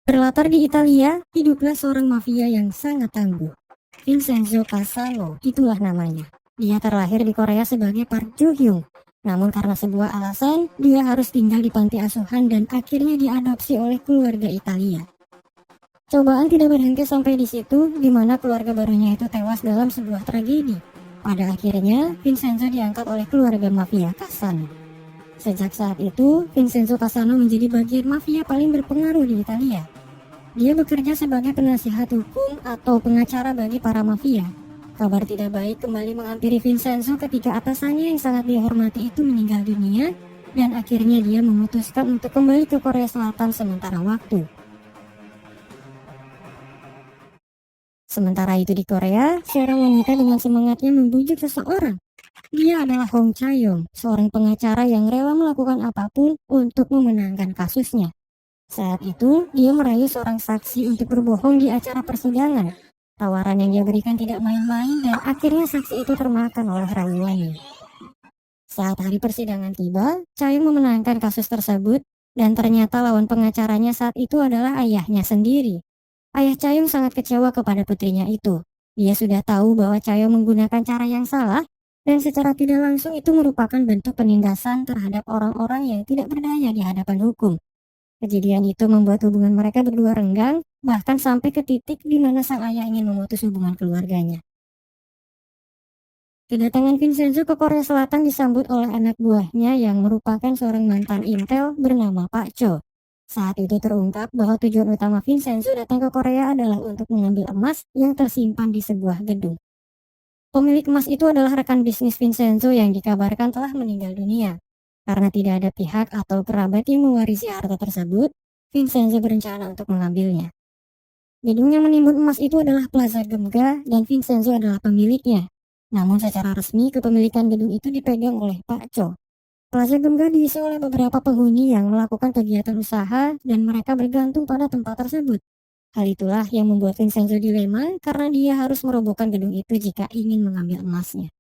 Berlatar di Italia, hiduplah seorang mafia yang sangat tangguh. Vincenzo Casano, itulah namanya. Dia terlahir di Korea sebagai Park Jo Hyung. Namun karena sebuah alasan, dia harus tinggal di panti asuhan dan akhirnya diadopsi oleh keluarga Italia. Cobaan tidak berhenti sampai di situ, di mana keluarga barunya itu tewas dalam sebuah tragedi. Pada akhirnya, Vincenzo diangkat oleh keluarga mafia Casano. Sejak saat itu, Vincenzo Casano menjadi bagian mafia paling berpengaruh di Italia. Dia bekerja sebagai penasihat hukum atau pengacara bagi para mafia. Kabar tidak baik kembali menghampiri Vincenzo ketika atasannya yang sangat dihormati itu meninggal dunia, dan akhirnya dia memutuskan untuk kembali ke Korea Selatan sementara waktu. Sementara itu di Korea, seorang wanita dengan semangatnya membujuk seseorang. Dia adalah Hong Chae-yong, seorang pengacara yang rela melakukan apapun untuk memenangkan kasusnya. Saat itu, dia merayu seorang saksi untuk berbohong di acara persidangan. Tawaran yang dia berikan tidak main-main dan akhirnya saksi itu termakan oleh rayuannya. Saat hari persidangan tiba, Chae-yong memenangkan kasus tersebut dan ternyata lawan pengacaranya saat itu adalah ayahnya sendiri. Ayah Chae-yong sangat kecewa kepada putrinya itu. Dia sudah tahu bahwa Chae-yong menggunakan cara yang salah dan secara tidak langsung itu merupakan bentuk penindasan terhadap orang-orang yang tidak berdaya di hadapan hukum. Kejadian itu membuat hubungan mereka berdua renggang, bahkan sampai ke titik di mana sang ayah ingin memutus hubungan keluarganya. Kedatangan Vincenzo ke Korea Selatan disambut oleh anak buahnya yang merupakan seorang mantan Intel bernama Pak Cho. Saat itu terungkap bahwa tujuan utama Vincenzo datang ke Korea adalah untuk mengambil emas yang tersimpan di sebuah gedung. Pemilik emas itu adalah rekan bisnis Vincenzo yang dikabarkan telah meninggal dunia. Karena tidak ada pihak atau kerabat yang mewarisi harta tersebut, Vincenzo berencana untuk mengambilnya. Gedung yang menimbun emas itu adalah Plaza Gemga dan Vincenzo adalah pemiliknya. Namun secara resmi kepemilikan gedung itu dipegang oleh Pak Cho. Plaza Gemga diisi oleh beberapa penghuni yang melakukan kegiatan usaha dan mereka bergantung pada tempat tersebut. Hal itulah yang membuat Vincenzo dilema karena dia harus merobohkan gedung itu jika ingin mengambil emasnya.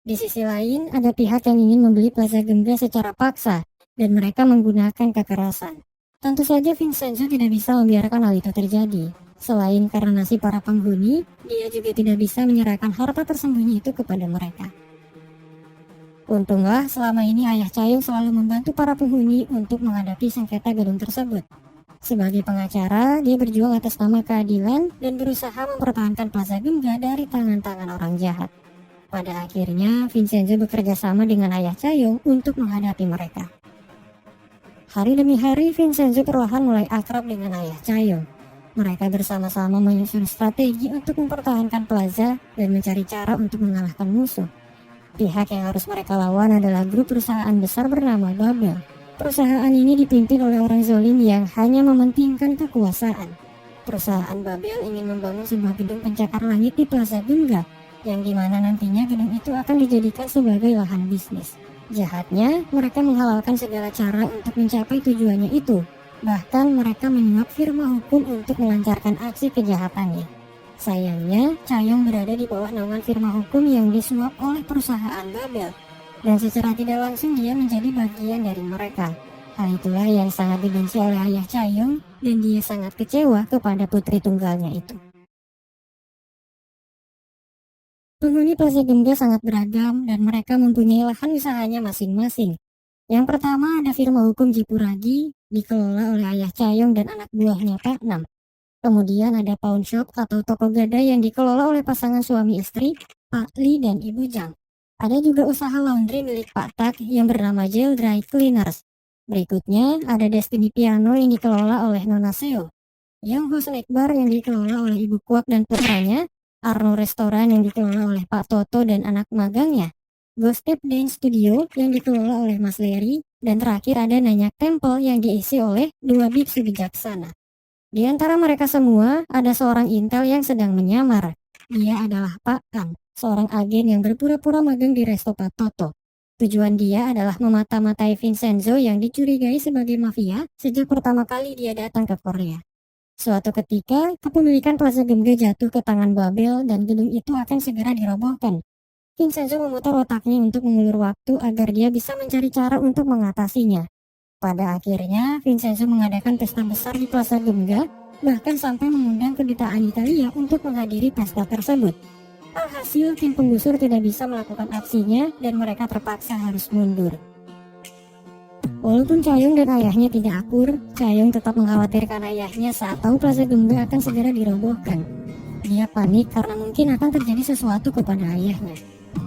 Di sisi lain, ada pihak yang ingin membeli Plaza Gemga secara paksa dan mereka menggunakan kekerasan. Tentu saja Vincenzo tidak bisa membiarkan hal itu terjadi. Selain karena nasib para penghuni, dia juga tidak bisa menyerahkan harta tersembunyi itu kepada mereka. Untunglah selama ini ayah Chae-yong selalu membantu para penghuni untuk menghadapi sengketa gedung tersebut. Sebagai pengacara, dia berjuang atas nama keadilan dan berusaha mempertahankan Plaza Gemga dari tangan-tangan orang jahat. Pada akhirnya, Vincenzo bekerja sama dengan ayah Chae-yong untuk menghadapi mereka. Hari demi hari, Vincenzo perlahan mulai akrab dengan ayah Chae-yong. Mereka bersama-sama menyusun strategi untuk mempertahankan Plaza dan mencari cara untuk mengalahkan musuh. Pihak yang harus mereka lawan adalah grup perusahaan besar bernama Babel. Perusahaan ini dipimpin oleh orang zalim yang hanya mementingkan kekuasaan. Perusahaan Babel ingin membangun sebuah gedung pencakar langit di Plaza Gemga, yang dimana nantinya gedung itu akan dijadikan sebagai lahan bisnis. Jahatnya, mereka menghalalkan segala cara untuk mencapai tujuannya itu. Bahkan mereka menyuap firma hukum untuk melancarkan aksi kejahatannya. Sayangnya, Chae-yong berada di bawah naungan firma hukum yang disuap oleh perusahaan Babel, dan secara tidak langsung dia menjadi bagian dari mereka. Hal itulah yang sangat dibenci oleh ayah Chae-yong, dan dia sangat kecewa kepada putri tunggalnya itu. Penghuni Plaza Gemga sangat beragam, dan mereka mempunyai lahan usahanya masing-masing. Yang pertama ada firma hukum Jipuragi, dikelola oleh ayah Chae-yong dan anak buahnya Pak Nam. Kemudian ada pawn shop atau toko gadai yang dikelola oleh pasangan suami istri, Pak Lee dan Ibu Jang. Ada juga usaha laundry milik Pak Tak yang bernama Gel Dry Cleaners. Berikutnya ada Destiny Piano yang dikelola oleh Nona Seo. Yang Ho Snack Bar yang dikelola oleh Ibu Kwak dan putranya. Arno Restoran yang dikelola oleh Pak Toto dan anak magangnya. Ghost Step Dance Studio yang dikelola oleh Mas Leri. Dan terakhir ada Nanyak Temple yang diisi oleh dua biksu bijaksana. Di antara mereka semua, ada seorang intel yang sedang menyamar. Dia adalah Pak Kang, seorang agen yang berpura-pura magang di resto Pak Toto. Tujuan dia adalah memata-matai Vincenzo yang dicurigai sebagai mafia sejak pertama kali dia datang ke Korea. Suatu ketika, kepemilikan Plaza Gemga jatuh ke tangan Babel dan gedung itu akan segera dirobohkan. Vincenzo memutar otaknya untuk mengulur waktu agar dia bisa mencari cara untuk mengatasinya. Pada akhirnya, Vincenzo mengadakan pesta besar di Plaza Gemga, bahkan sampai mengundang kedutaan Italia untuk menghadiri pesta tersebut. Alhasil, tim penggusur tidak bisa melakukan aksinya dan mereka terpaksa harus mundur. Walaupun Chayong dan ayahnya tidak akur, Chayong tetap mengkhawatirkan ayahnya saat tahu Plaza Gemga akan segera dirobohkan. Dia panik karena mungkin akan terjadi sesuatu kepada ayahnya.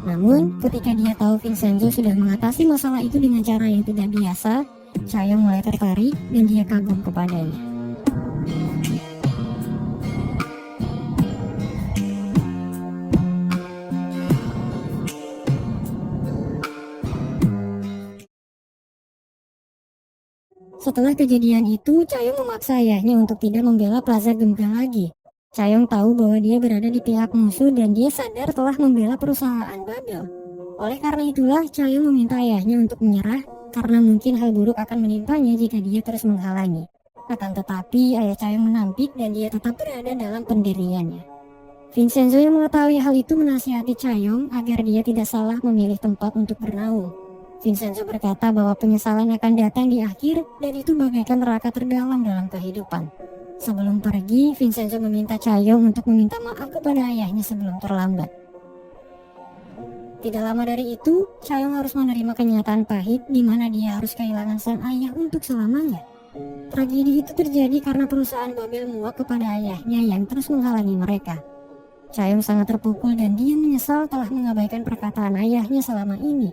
Namun, ketika dia tahu Vincenzo sudah mengatasi masalah itu dengan cara yang tidak biasa, Chayong mulai tertarik dan dia kagum kepadanya. Setelah kejadian itu, Chayong memaksa ayahnya untuk tidak membela Plaza Gemga lagi. Chayong tahu bahwa dia berada di pihak musuh dan dia sadar telah membela perusahaan Babel. Oleh karena itulah, Chayong meminta ayahnya untuk menyerah karena mungkin hal buruk akan menimpanya jika dia terus menghalangi. Akan tetapi, ayah Chayong menampik dan dia tetap berada dalam pendiriannya. Vincenzo yang mengetahui hal itu menasihati Chayong agar dia tidak salah memilih tempat untuk bernaung. Vincenzo berkata bahwa penyesalan akan datang di akhir dan itu bagaikan neraka terdalam dalam kehidupan. Sebelum pergi, Vincenzo meminta Chayong untuk meminta maaf kepada ayahnya sebelum terlambat. Tidak lama dari itu, Chayong harus menerima kenyataan pahit di mana dia harus kehilangan sang ayah untuk selamanya. Tragedi itu terjadi karena perusahaan Babel muak kepada ayahnya yang terus menghalangi mereka. Chayong sangat terpukul dan dia menyesal telah mengabaikan perkataan ayahnya selama ini.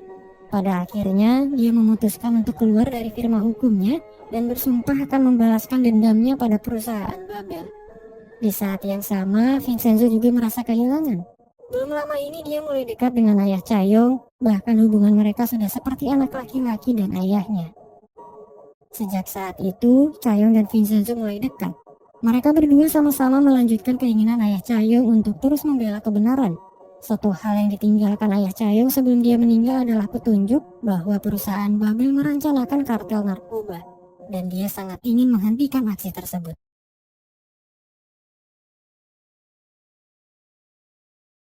Pada akhirnya, dia memutuskan untuk keluar dari firma hukumnya dan bersumpah akan membalaskan dendamnya pada perusahaan Babel. Di saat yang sama, Vincenzo juga merasa kehilangan. Belum lama ini dia mulai dekat dengan ayah Chayong, bahkan hubungan mereka sudah seperti anak laki-laki dan ayahnya. Sejak saat itu, Chayong dan Vincenzo mulai dekat. Mereka berdua sama-sama melanjutkan keinginan ayah Chayong untuk terus membela kebenaran. Satu hal yang ditinggalkan ayah Chayong sebelum dia meninggal adalah petunjuk bahwa perusahaan Babel merencanakan kartel narkoba, dan dia sangat ingin menghentikan aksi tersebut.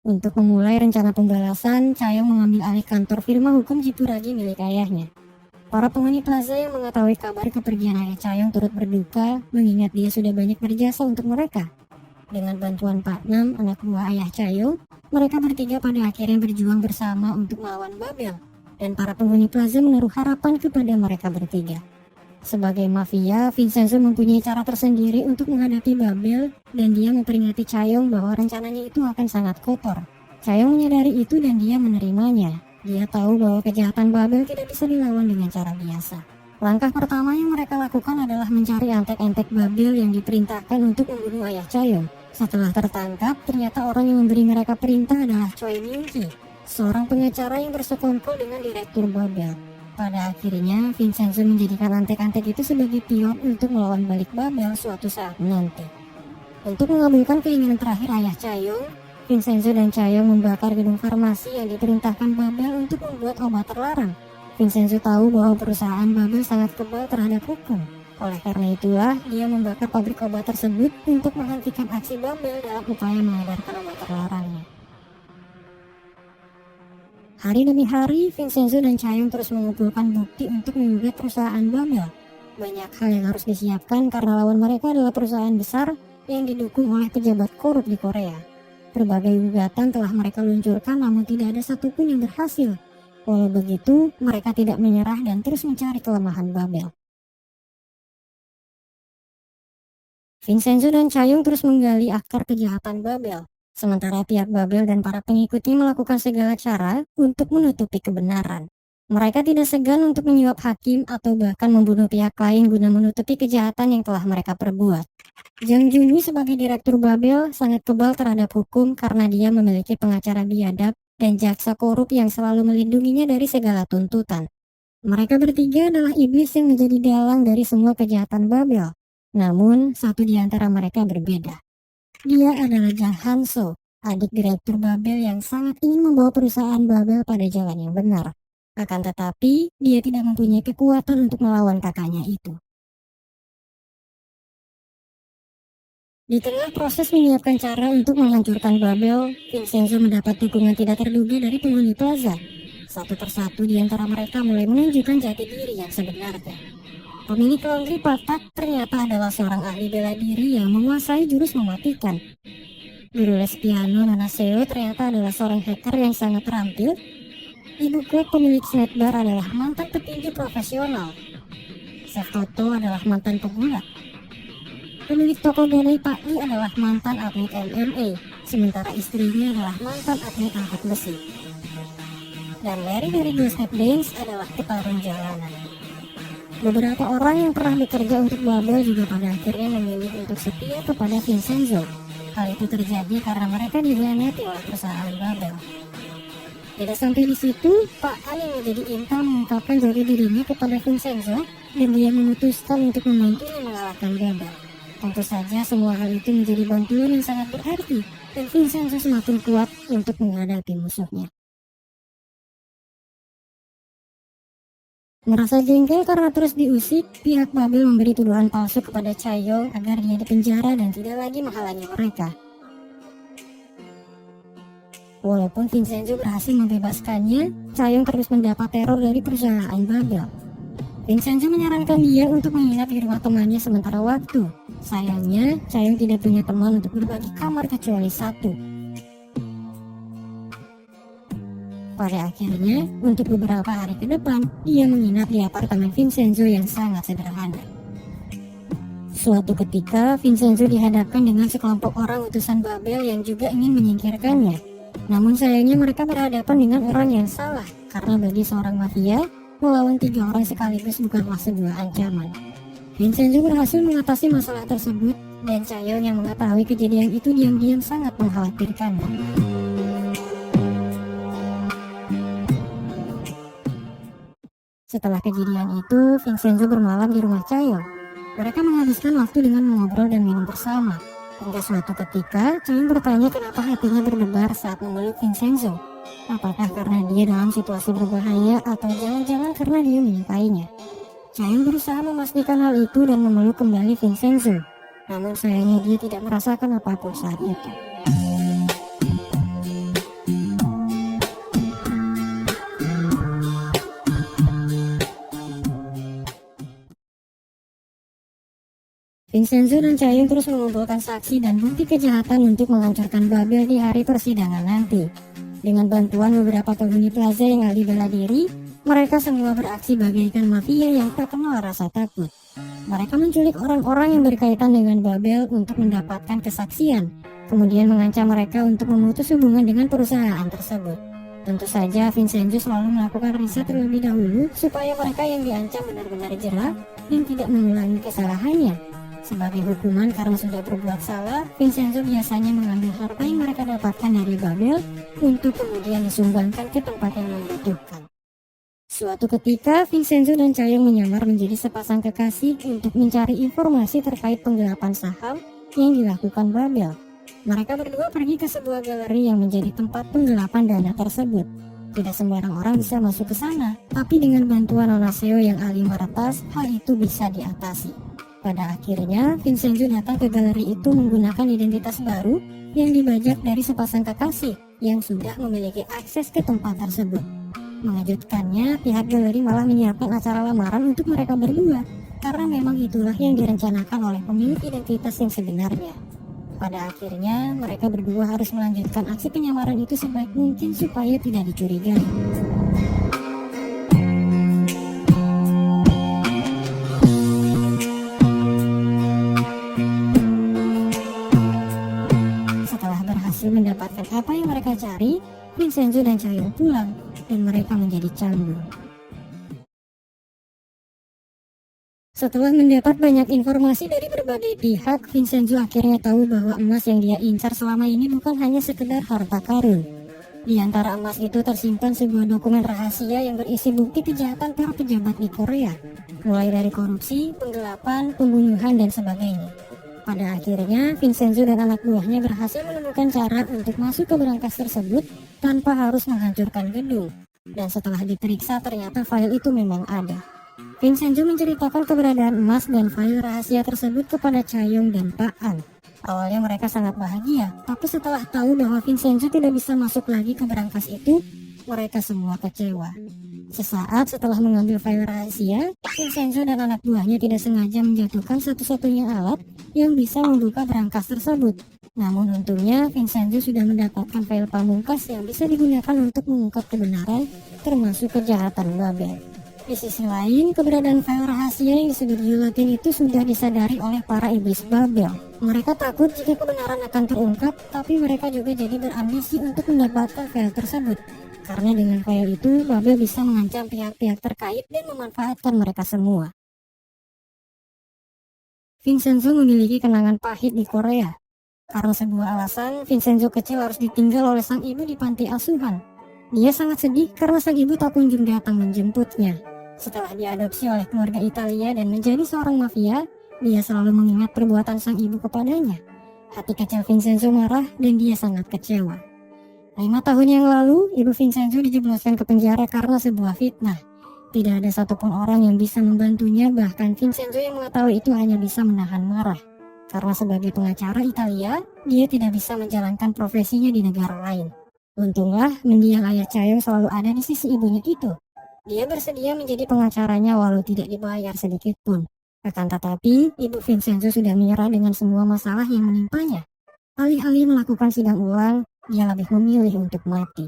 Untuk memulai rencana pembalasan, Chayong mengambil alih kantor firma hukum Jipuragi milik ayahnya. Para penghuni plaza yang mengetahui kabar kepergian ayah Chayong turut berduka, mengingat dia sudah banyak berjasa untuk mereka. Dengan bantuan Pak Nam, anak buah ayah Chayong, mereka bertiga pada akhirnya berjuang bersama untuk melawan Babel, dan para penghuni plaza menaruh harapan kepada mereka bertiga. Sebagai mafia, Vincenzo mempunyai cara tersendiri untuk menghadapi Babel, dan dia memperingati Chayong bahwa rencananya itu akan sangat kotor. Chayong menyadari itu dan dia menerimanya. Dia tahu bahwa kejahatan Babel tidak bisa dilawan dengan cara biasa. Langkah pertama yang mereka lakukan adalah mencari antek-antek Babel yang diperintahkan untuk membunuh ayah Chayong. Setelah tertangkap, ternyata orang yang memberi mereka perintah adalah Choi Myung-ki, seorang pengacara yang bersekongkol dengan direktur Babel. Pada akhirnya, Vincenzo menjadikan antek-antek itu sebagai pion untuk melawan balik Babel suatu saat nanti. Untuk mengabulkan keinginan terakhir ayah Chayong, Vincenzo dan Chayong membakar gedung farmasi yang diperintahkan Babel untuk membuat obat terlarang. Vincenzo tahu bahwa perusahaan Babel sangat kebal terhadap hukum. Oleh karena itulah, dia membakar pabrik obat tersebut untuk menghentikan aksi Babel dalam upaya mengedarkan obat terlarangnya. Hari demi hari, Vincenzo dan Chayong terus mengumpulkan bukti untuk menggugat perusahaan Babel. Banyak hal yang harus disiapkan karena lawan mereka adalah perusahaan besar yang didukung oleh pejabat korup di Korea. Berbagai gugatan telah mereka luncurkan namun tidak ada satupun yang berhasil. Walau begitu, mereka tidak menyerah dan terus mencari kelemahan Babel. Vincenzo dan Chayong terus menggali akar kejahatan Babel, sementara pihak Babel dan para pengikutnya melakukan segala cara untuk menutupi kebenaran. Mereka tidak segan untuk menyuap hakim atau bahkan membunuh pihak lain guna menutupi kejahatan yang telah mereka perbuat. Jang Junwi sebagai direktur Babel sangat kebal terhadap hukum karena dia memiliki pengacara biadab dan jaksa korup yang selalu melindunginya dari segala tuntutan. Mereka bertiga adalah iblis yang menjadi dalang dari semua kejahatan Babel. Namun, satu di antara mereka berbeda. Dia adalah Jang Hanso, adik direktur Babel yang sangat ingin membawa perusahaan Babel pada jalan yang benar. Akan tetapi, dia tidak mempunyai kekuatan untuk melawan kakaknya itu. Di tengah proses menyiapkan cara untuk menghancurkan Babel, Vincenzo mendapat dukungan tidak terduga dari penghuni plaza. Satu persatu di antara mereka mulai menunjukkan jati diri yang sebenarnya. Pemilik laundry Pak Tak ternyata adalah seorang ahli bela diri yang menguasai jurus mematikan. Guru les piano Nona Seo ternyata adalah seorang hacker yang sangat terampil. Ibu Kwek pemilik snack bar adalah mantan petinju profesional. Chef Toto adalah mantan pegulat. Pemilik toko gadai Pak Li adalah mantan atlet MMA, sementara istrinya adalah mantan atlet angkat besi. Dan Larry dari Go Step Dance adalah petarung jalanan. Beberapa orang yang pernah bekerja untuk Babel juga pada akhirnya memilih untuk setia kepada Vincenzo. Hal itu terjadi karena mereka dikhianati oleh perusahaan Babel. Tidak sampai di situ, Pak An yang menjadi intel mengungkapkan jati dirinya kepada Vincenzo dan dia memutuskan untuk membantunya mengalahkan Babel. Tentu saja semua hal itu menjadi bantuan yang sangat berarti dan Vincenzo semakin kuat untuk menghadapi musuhnya. Merasa jengkel karena terus diusik, pihak Babel memberi tuduhan palsu kepada Chaeyoung agar dia dipenjara dan tidak lagi menghalangi mereka. Walaupun Vincenzo berhasil membebaskannya, Chaeyoung terus mendapat teror dari perusahaan Babel. Vincenzo menyarankan dia untuk menginap di rumah temannya sementara waktu. Sayangnya, Chaeyoung tidak punya teman untuk berbagi kamar kecuali satu. Pada akhirnya, untuk beberapa hari ke depan, dia menginap di apartemen Vincenzo yang sangat sederhana. Suatu ketika, Vincenzo dihadapkan dengan sekelompok orang utusan Babel yang juga ingin menyingkirkannya. Namun sayangnya mereka berhadapan dengan orang yang salah, karena bagi seorang mafia, melawan 3 orang sekaligus bukanlah sebuah ancaman. Vincenzo berhasil mengatasi masalah tersebut, dan Chaeyoung yang mengetahui kejadian itu diam-diam sangat mengkhawatirkannya. Setelah kejadian itu, Vincenzo bermalam di rumah Chaeyoung. Mereka menghabiskan waktu dengan mengobrol dan minum bersama. Hingga suatu ketika, Chaeyoung bertanya kenapa hatinya berdebar saat memeluk Vincenzo. Apakah karena dia dalam situasi berbahaya atau jangan-jangan karena dia menyukainya. Chaeyoung berusaha memastikan hal itu dan memeluk kembali Vincenzo. Namun sayangnya dia tidak merasakan apapun saat itu. Vincenzo dan Chaeyoung terus mengumpulkan saksi dan bukti kejahatan untuk menghancurkan Babel di hari persidangan nanti. Dengan bantuan beberapa penghuni plaza yang ahli bela diri, mereka semua beraksi bagaikan mafia yang tak kenal rasa takut. Mereka menculik orang-orang yang berkaitan dengan Babel untuk mendapatkan kesaksian, kemudian mengancam mereka untuk memutus hubungan dengan perusahaan tersebut. Tentu saja Vincenzo selalu melakukan riset terlebih dahulu supaya mereka yang diancam benar-benar jera dan tidak mengulangi kesalahannya. Sebagai hukuman karena sudah berbuat salah, Vincenzo biasanya mengambil harta yang mereka dapatkan dari Babel untuk kemudian disumbangkan ke tempat yang membutuhkan. Suatu ketika, Vincenzo dan Chaeyoung menyamar menjadi sepasang kekasih untuk mencari informasi terkait penggelapan saham yang dilakukan Babel. Mereka berdua pergi ke sebuah galeri yang menjadi tempat penggelapan dana tersebut. Tidak sembarang orang bisa masuk ke sana, tapi dengan bantuan Nona Seo yang ahli meretas, hal itu bisa diatasi. Pada akhirnya, Vincenzo datang ke galeri itu menggunakan identitas baru yang dibajak dari sepasang kekasih yang sudah memiliki akses ke tempat tersebut. Mengejutkannya, pihak galeri malah menyiapkan acara lamaran untuk mereka berdua, karena memang itulah yang direncanakan oleh pemilik identitas yang sebenarnya. Pada akhirnya, mereka berdua harus melanjutkan aksi penyamaran itu sebaik mungkin supaya tidak dicurigai. Mendapatkan apa yang mereka cari, Vincenzo dan Chaeyoung pulang dan mereka menjadi canggung. Setelah mendapat banyak informasi dari berbagai pihak, Vincenzo akhirnya tahu bahwa emas yang dia incar selama ini bukan hanya sekedar harta karun. Di antara emas itu tersimpan sebuah dokumen rahasia yang berisi bukti kejahatan para pejabat di Korea, mulai dari korupsi, penggelapan, pembunuhan, dan sebagainya. Pada akhirnya, Vincenzo dan anak buahnya berhasil menemukan cara untuk masuk ke berangkas tersebut tanpa harus menghancurkan gedung. Dan setelah diperiksa, ternyata file itu memang ada. Vincenzo menceritakan keberadaan emas dan file rahasia tersebut kepada Chaeyoung dan Pak An. Awalnya mereka sangat bahagia, tapi setelah tahu bahwa Vincenzo tidak bisa masuk lagi ke berangkas itu, mereka semua kecewa. Sesaat setelah mengambil file rahasia, Vincenzo dan anak buahnya tidak sengaja menjatuhkan satu-satunya alat yang bisa membuka berangkas tersebut. Namun untungnya Vincenzo sudah mendapatkan file pamungkas yang bisa digunakan untuk mengungkap kebenaran, termasuk kejahatan Babel. Di sisi lain, keberadaan file rahasia yang disebut gilotin itu sudah disadari oleh para iblis Babel. Mereka takut jika kebenaran akan terungkap, tapi mereka juga jadi berambisi untuk mendapatkan file tersebut. Karena dengan file itu, Babel bisa mengancam pihak-pihak terkait dan memanfaatkan mereka semua. Vincenzo memiliki kenangan pahit di Korea. Karena sebuah alasan, Vincenzo kecil harus ditinggal oleh sang ibu di panti asuhan. Dia sangat sedih karena sang ibu tak kunjung datang menjemputnya. Setelah diadopsi oleh keluarga Italia dan menjadi seorang mafia, dia selalu mengingat perbuatan sang ibu kepadanya. Hati kecil Vincenzo marah dan dia sangat kecewa. 5 tahun yang lalu, ibu Vincenzo dijebloskan ke penjara karena sebuah fitnah. Tidak ada satupun orang yang bisa membantunya, bahkan Vincenzo yang mengetahui itu hanya bisa menahan marah. Karena sebagai pengacara Italia, dia tidak bisa menjalankan profesinya di negara lain. Untunglah, mendiang ayah Chayong selalu ada di sisi ibunya itu. Dia bersedia menjadi pengacaranya walau tidak dibayar sedikit pun. Akan tetapi, ibu Vincenzo sudah menyerah dengan semua masalah yang menimpanya. Alih-alih melakukan sidang ulang, dia lebih memilih untuk mati.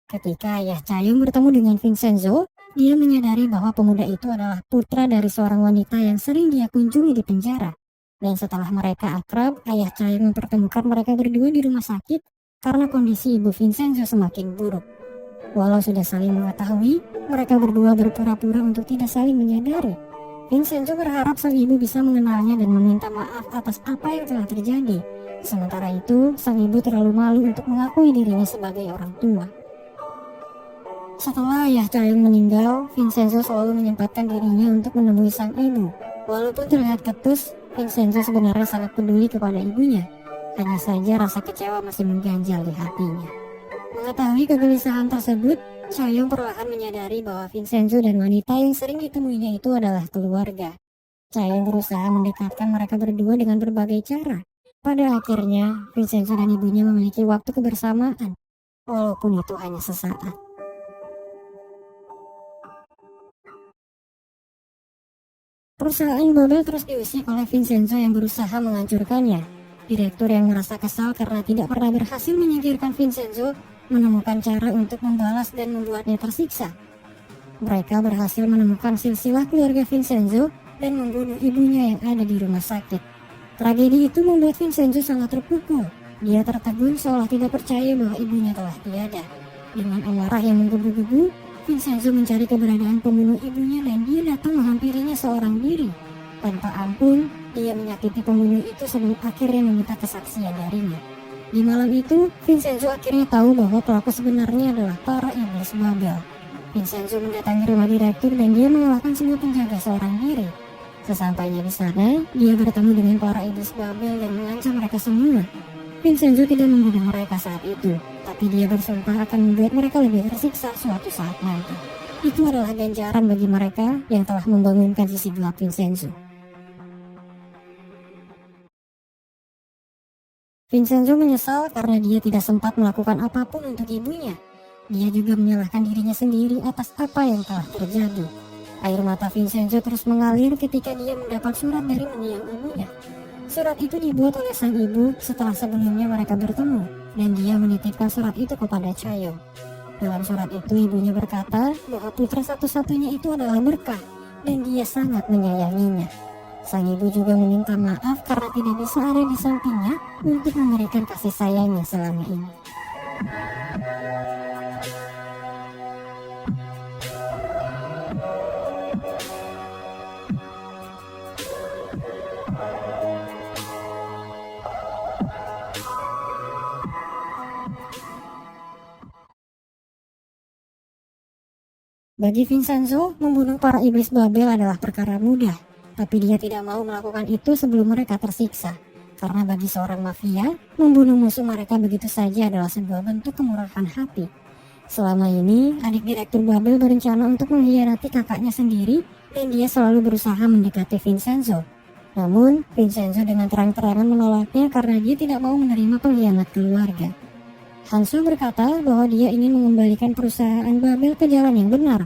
Ketika ayah Chayong bertemu dengan Vincenzo, dia menyadari bahwa pemuda itu adalah putra dari seorang wanita yang sering dia kunjungi di penjara. Dan setelah mereka akrab, ayah Chayong mempertemukan mereka berdua di rumah sakit karena kondisi ibu Vincenzo semakin buruk. Walau sudah saling mengetahui, mereka berdua berpura-pura untuk tidak saling menyadari. Vincenzo berharap sang ibu bisa mengenalnya dan meminta maaf atas apa yang telah terjadi. Sementara itu, sang ibu terlalu malu untuk mengakui dirinya sebagai orang tua. Setelah ayah Chayong meninggal, Vincenzo selalu menyempatkan dirinya untuk menemui sang ibu. Walaupun terlihat ketus, Vincenzo sebenarnya sangat peduli kepada ibunya. Hanya saja rasa kecewa masih mengganjal di hatinya. Mengetahui kegelisahan tersebut, Chayong perlahan menyadari bahwa Vincenzo dan wanita yang sering ditemuinya itu adalah keluarga. Chayong berusaha mendekatkan mereka berdua dengan berbagai cara. Pada akhirnya, Vincenzo dan ibunya memiliki waktu kebersamaan, walaupun itu hanya sesaat. Perusahaan Babel terus diusik oleh Vincenzo yang berusaha menghancurkannya. Direktur yang merasa kesal karena tidak pernah berhasil menyingkirkan Vincenzo menemukan cara untuk membalas dan membuatnya tersiksa. Mereka berhasil menemukan silsilah keluarga Vincenzo dan membunuh ibunya yang ada di rumah sakit. Tragedi itu membuat Vincenzo sangat terpukul. Dia tertegun seolah tidak percaya bahwa ibunya telah tiada. Dengan amarah yang menggebu-gebu, Vincenzo mencari keberadaan pembunuh ibunya dan dia datang menghampirinya seorang diri. Tanpa ampun, dia menyakiti pembunuh itu sebelum akhirnya meminta kesaksian darinya. Di malam itu, Vincenzo akhirnya tahu bahwa pelaku sebenarnya adalah para iblis Babel. Vincenzo mendatangi rumah direktur dan dia mengalahkan semua penjaga seorang diri. Sesampainya di sana, dia bertemu dengan para iblis Babel dan mengancam mereka semua. Vincenzo tidak membunuh mereka saat itu, tapi dia bersumpah akan membuat mereka lebih tersiksa suatu saat nanti. Itu adalah ganjaran bagi mereka yang telah membangunkan sisi gelap Vincenzo. Vincenzo menyesal karena dia tidak sempat melakukan apapun untuk ibunya. Dia juga menyalahkan dirinya sendiri atas apa yang telah terjadi. Air mata Vincenzo terus mengalir ketika dia mendapat surat dari mendiang ibunya. Surat itu dibuat oleh sang ibu setelah sebelumnya mereka bertemu, dan dia menitipkan surat itu kepada Chayong. Dalam surat itu ibunya berkata bahwa putra satu-satunya itu adalah berkah, dan dia sangat menyayanginya. Sang ibu juga meminta maaf karena tidak bisa ada di sampingnya untuk memberikan kasih sayangnya selama ini. Bagi Vincenzo, membunuh para iblis Babel adalah perkara mudah, tapi dia tidak mau melakukan itu sebelum mereka tersiksa. Karena bagi seorang mafia, membunuh musuh mereka begitu saja adalah sebuah bentuk kemurahan hati. Selama ini, adik direktur Babel berencana untuk mengkhianati kakaknya sendiri, dan dia selalu berusaha mendekati Vincenzo. Namun, Vincenzo dengan terang-terangan menolaknya karena dia tidak mau menerima pengkhianat keluarga. Hanso berkata bahwa dia ingin mengembalikan perusahaan Babel ke jalan yang benar.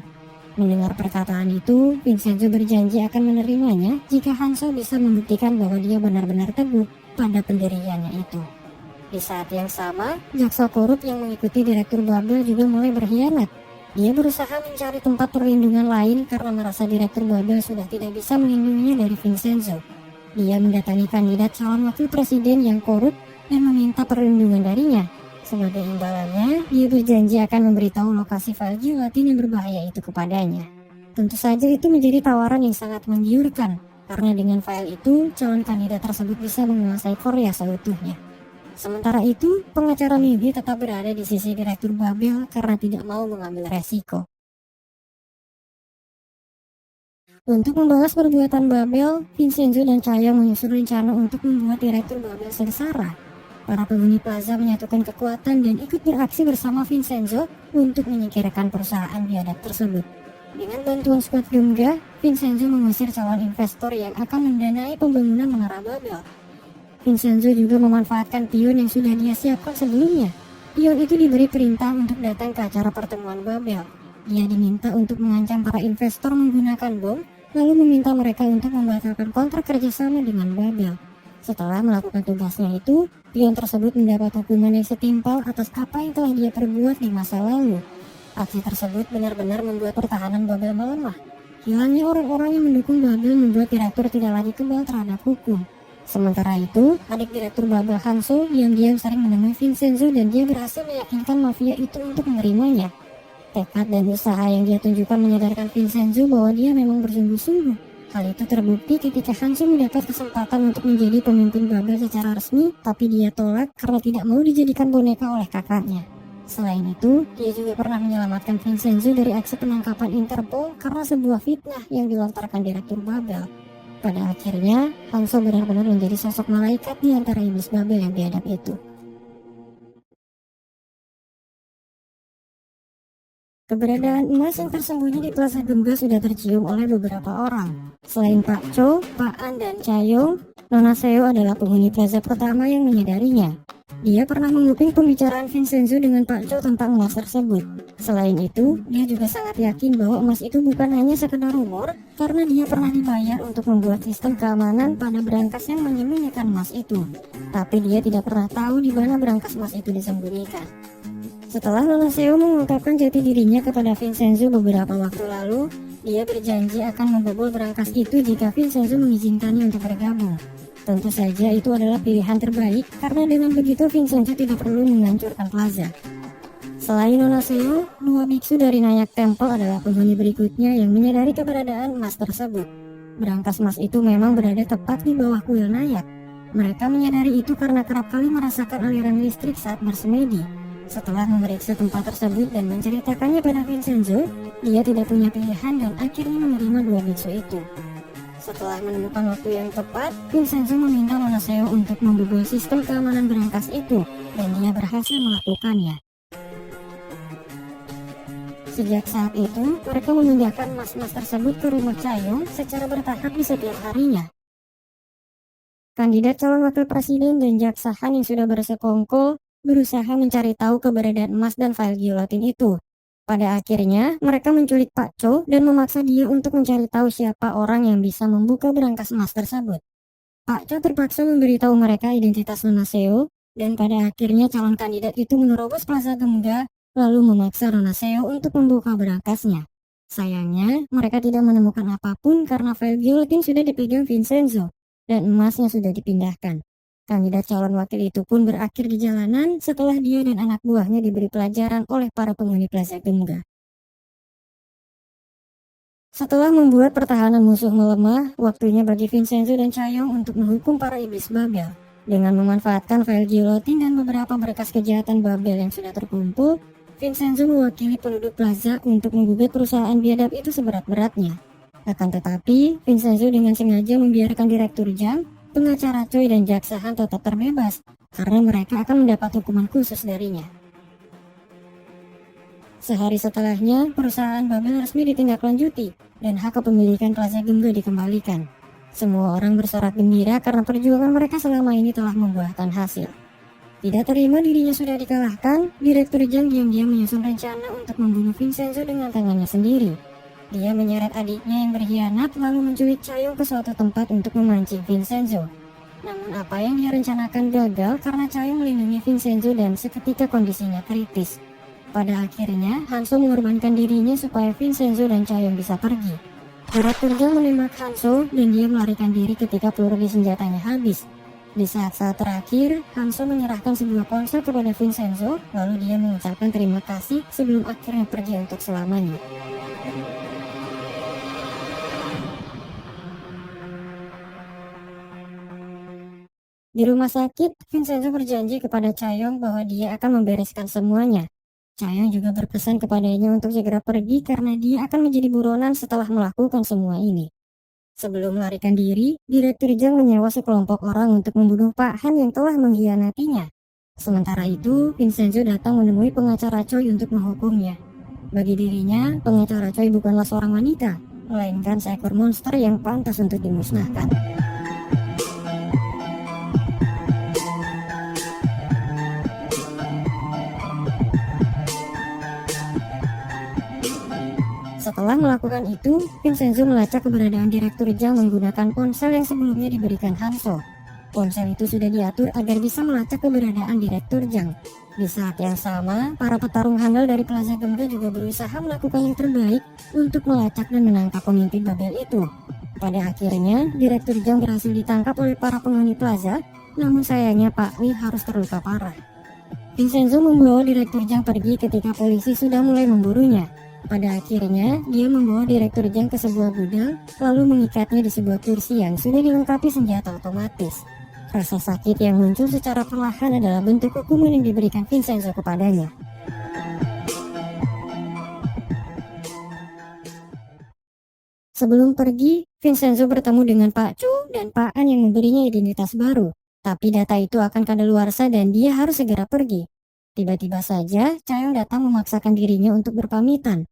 Mendengar perkataan itu, Vincenzo berjanji akan menerimanya jika Hanso bisa membuktikan bahwa dia benar-benar teguh pada pendiriannya itu. Di saat yang sama, jaksa korup yang mengikuti direktur Babel juga mulai berkhianat. Dia berusaha mencari tempat perlindungan lain karena merasa direktur Babel sudah tidak bisa melindunginya dari Vincenzo. Dia mendatangi kandidat calon wakil presiden yang korup dan meminta perlindungan darinya. Sebagai imbalannya, dia berjanji akan memberitahu lokasi file gelatin yang berbahaya itu kepadanya. Tentu saja itu menjadi tawaran yang sangat menggiurkan, karena dengan file itu, calon kandidat tersebut bisa menguasai Korea seutuhnya. Sementara itu, pengacara Migi tetap berada di sisi direktur Babel karena tidak mau mengambil resiko. Untuk membalas perbuatan Babel, Vincenzo dan Chayoung menyusun rencana untuk membuat direktur Babel sengsara. Para penghuni plaza menyatukan kekuatan dan ikut beraksi bersama Vincenzo untuk menyingkirkan perusahaan biadab tersebut. Dengan bantuan skuad Gemga, Vincenzo mengusir calon investor yang akan mendanai pembangunan menara Babel. Vincenzo juga memanfaatkan pion yang sudah dia siapkan sebelumnya. Pion itu diberi perintah untuk datang ke acara pertemuan Babel. Dia diminta untuk mengancam para investor menggunakan bom, lalu meminta mereka untuk membatalkan kontrak kerjasama dengan Babel. Setelah melakukan tugasnya itu, pion tersebut mendapat hukuman yang setimpal atas apa yang telah dia perbuat di masa lalu. Aksi tersebut benar-benar membuat pertahanan Babel melemah. Hilangnya orang-orang yang mendukung Babel membuat direktur tidak lagi kebal terhadap hukum. Sementara itu, adik direktur Babel Hanso diam-diam sering menemui Vincenzo dan dia berhasil meyakinkan mafia itu untuk menerimanya. Tekad dan usaha yang dia tunjukkan menyadarkan Vincenzo bahwa dia memang bersungguh-sungguh. Hal itu terbukti ketika Hanso mendapat kesempatan untuk menjadi pemimpin Babel secara resmi, tapi dia tolak karena tidak mau dijadikan boneka oleh kakaknya. Selain itu, dia juga pernah menyelamatkan Vincenzo dari aksi penangkapan Interpol karena sebuah fitnah yang dilontarkan direktur Babel. Pada akhirnya, Hanso benar-benar menjadi sosok malaikat di antara iblis Babel yang biadab itu. Keberadaan emas yang tersembunyi di Plaza Gemga sudah tercium oleh beberapa orang. Selain Pak Cho, Pak An, dan Chayoung, Nona Seo adalah penghuni plaza pertama yang menyadarinya. Dia pernah menguping pembicaraan Vincenzo dengan Pak Cho tentang emas tersebut. Selain itu, dia juga sangat yakin bahwa emas itu bukan hanya sekedar rumor, karena dia pernah dibayar untuk membuat sistem keamanan pada berangkas yang menyembunyikan emas itu. Tapi dia tidak pernah tahu di mana berangkas emas itu disembunyikan. Setelah Nona Seo mengungkapkan jati dirinya kepada Vincenzo beberapa waktu lalu, dia berjanji akan membobol berangkas itu jika Vincenzo mengizinkannya untuk bergabung. Tentu saja itu adalah pilihan terbaik karena dengan begitu Vincenzo tidak perlu menghancurkan plaza. Selain Nona Seo, dua biksu dari Nayak Temple adalah penghuni berikutnya yang menyadari keberadaan emas tersebut. Berangkas emas itu memang berada tepat di bawah kuil Nayak. Mereka menyadari itu karena kerap kali merasakan aliran listrik saat bersemedi. Setelah memeriksa tempat tersebut dan menceritakannya pada Vincenzo, dia tidak punya pilihan dan akhirnya menerima dua biksu itu. Setelah menemukan waktu yang tepat, Vincenzo meminta Nona Seo untuk membobol sistem keamanan berangkas itu, dan dia berhasil melakukannya. Sejak saat itu, mereka memindahkan emas-emas tersebut ke rumah Chayoung secara bertahap di setiap harinya. Kandidat calon wakil presiden dan jaksa Han yang sudah bersekongkol berusaha mencari tahu keberadaan emas dan file gilotin itu. Pada akhirnya, mereka menculik Pak Cho dan memaksa dia untuk mencari tahu siapa orang yang bisa membuka berangkas emas tersebut. Pak Cho terpaksa memberitahu mereka identitas Nona Seo, dan pada akhirnya calon kandidat itu menerobos Plaza Gemga, lalu memaksa Nona Seo untuk membuka berangkasnya. Sayangnya, mereka tidak menemukan apapun karena file gilotin sudah dipegang Vincenzo, dan emasnya sudah dipindahkan. Kandidat calon wakil itu pun berakhir di jalanan setelah dia dan anak buahnya diberi pelajaran oleh para penghuni Plaza Gemga. Setelah membuat pertahanan musuh melemah, waktunya bagi Vincenzo dan Chayoung untuk menghukum para iblis Babel. Dengan memanfaatkan file gilotin dan beberapa berkas kejahatan Babel yang sudah terkumpul, Vincenzo mewakili penduduk Plaza untuk menggugat perusahaan biadab itu seberat-beratnya. Akan tetapi, Vincenzo dengan sengaja membiarkan direktur Jang, pengacara Choi dan jaksa Han tetap terbebas karena mereka akan mendapat hukuman khusus darinya. Sehari setelahnya, perusahaan Babel resmi ditindaklanjuti dan hak kepemilikan Plaza Gemga dikembalikan. Semua orang bersorak gembira karena perjuangan mereka selama ini telah membuahkan hasil. Tidak terima dirinya sudah dikalahkan, Direktur Zhang diam-diam menyusun rencana untuk membunuh Vincenzo dengan tangannya sendiri. Dia menyeret adiknya yang berkhianat lalu menculik Chaeyoung ke suatu tempat untuk memancing Vincenzo. Namun apa yang dia rencanakan gagal karena Chaeyoung melindungi Vincenzo dan seketika kondisinya kritis. Pada akhirnya, Hanso mengorbankan dirinya supaya Vincenzo dan Chaeyoung bisa pergi. Direktur Zhang menembak Hanso dan dia melarikan diri ketika peluru di senjatanya habis. Di saat-saat terakhir, Hanso menyerahkan sebuah ponsel kepada Vincenzo, lalu dia mengucapkan terima kasih sebelum akhirnya pergi untuk selamanya. Di rumah sakit, Vincenzo berjanji kepada Chaeyoung bahwa dia akan membereskan semuanya. Chaeyoung juga berpesan kepadanya untuk segera pergi karena dia akan menjadi buronan setelah melakukan semua ini. Sebelum melarikan diri, Direktur Zhang menyewa sekelompok orang untuk membunuh Pak Han yang telah mengkhianatinya. Sementara itu, Vincenzo datang menemui pengacara Choi untuk menghukumnya. Bagi dirinya, pengacara Choi bukanlah seorang wanita, melainkan seekor monster yang pantas untuk dimusnahkan. Setelah melakukan itu, Vincenzo melacak keberadaan Direktur Zhang menggunakan ponsel yang sebelumnya diberikan Hanso. Ponsel itu sudah diatur agar bisa melacak keberadaan Direktur Zhang. Di saat yang sama, para petarung handal dari Plaza Gemga juga berusaha melakukan yang terbaik untuk melacak dan menangkap pemimpin Babel itu. Pada akhirnya, Direktur Zhang berhasil ditangkap oleh para penghuni Plaza, namun sayangnya Pak Lee harus terluka parah. Vincenzo membawa Direktur Zhang pergi ketika polisi sudah mulai memburunya. Pada akhirnya, dia membawa Direktur Zhang ke sebuah gudang, lalu mengikatnya di sebuah kursi yang sudah dilengkapi senjata otomatis. Rasa sakit yang muncul secara perlahan adalah bentuk hukuman yang diberikan Vincenzo kepadanya. Sebelum pergi, Vincenzo bertemu dengan Pak Chu dan Pak An yang memberinya identitas baru. Tapi data itu akan kadaluarsa dan dia harus segera pergi. Tiba-tiba saja, Chaeyoung datang memaksakan dirinya untuk berpamitan.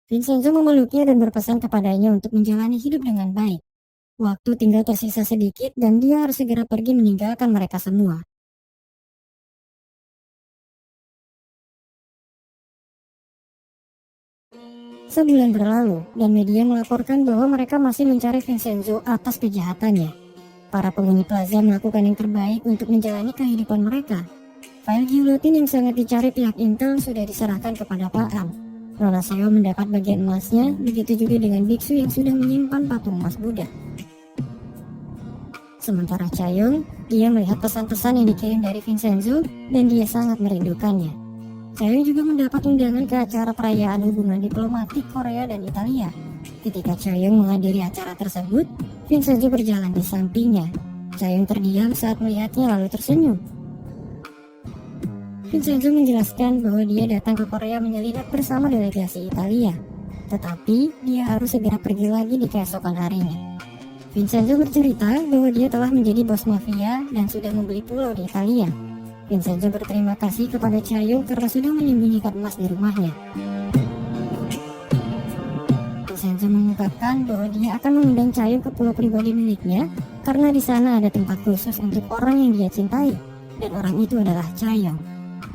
Vincenzo memeluknya dan berpesan kepadanya untuk menjalani hidup dengan baik. Waktu tinggal tersisa sedikit dan dia harus segera pergi meninggalkan mereka semua. Sebulan berlalu dan media melaporkan bahwa mereka masih mencari Vincenzo atas kejahatannya. Para penghuni Plaza melakukan yang terbaik untuk menjalani kehidupan mereka. File gilotin yang sangat dicari pihak Intel sudah diserahkan kepada Pak Am. Nona Seo mendapat bagian emasnya, begitu juga dengan biksu yang sudah menyimpan patung emas Buddha. Sementara Chaeyoung, dia melihat pesan-pesan yang dikirim dari Vincenzo dan dia sangat merindukannya. Chaeyoung juga mendapat undangan ke acara perayaan hubungan diplomatik Korea dan Italia. Ketika Chaeyoung menghadiri acara tersebut, Vincenzo berjalan di sampingnya. Chaeyoung terdiam saat melihatnya lalu tersenyum. Vincenzo menjelaskan bahwa dia datang ke Korea menyelinap bersama delegasi Italia, tetapi dia harus segera pergi lagi di keesokan harinya. Vincenzo bercerita bahwa dia telah menjadi bos mafia dan sudah membeli pulau di Italia. Vincenzo berterima kasih kepada Chaeyoung karena sudah menyembunyikan emas di rumahnya. Vincenzo mengungkapkan bahwa dia akan mengundang Chaeyoung ke pulau pribadi miliknya karena di sana ada tempat khusus untuk orang yang dia cintai, dan orang itu adalah Chaeyoung.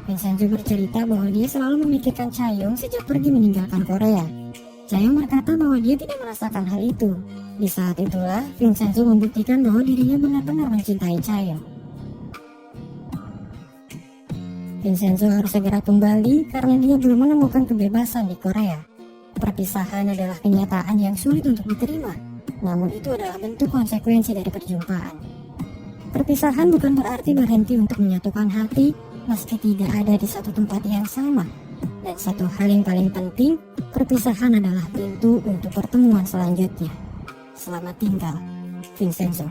Vincenzo bercerita bahwa dia selalu memikirkan Chaeyoung sejak pergi meninggalkan Korea. Chaeyoung berkata bahwa dia tidak merasakan hal itu. Di saat itulah, Vincenzo membuktikan bahwa dirinya benar-benar mencintai Chaeyoung. Vincenzo harus segera kembali karena dia belum menemukan kebebasan di Korea. Perpisahan adalah kenyataan yang sulit untuk diterima, namun itu adalah bentuk konsekuensi dari perjumpaan. Perpisahan bukan berarti berhenti untuk menyatukan hati, meski tidak ada di satu tempat yang sama. Dan satu hal yang paling penting, perpisahan adalah pintu untuk pertemuan selanjutnya. Selamat tinggal, Vincenzo.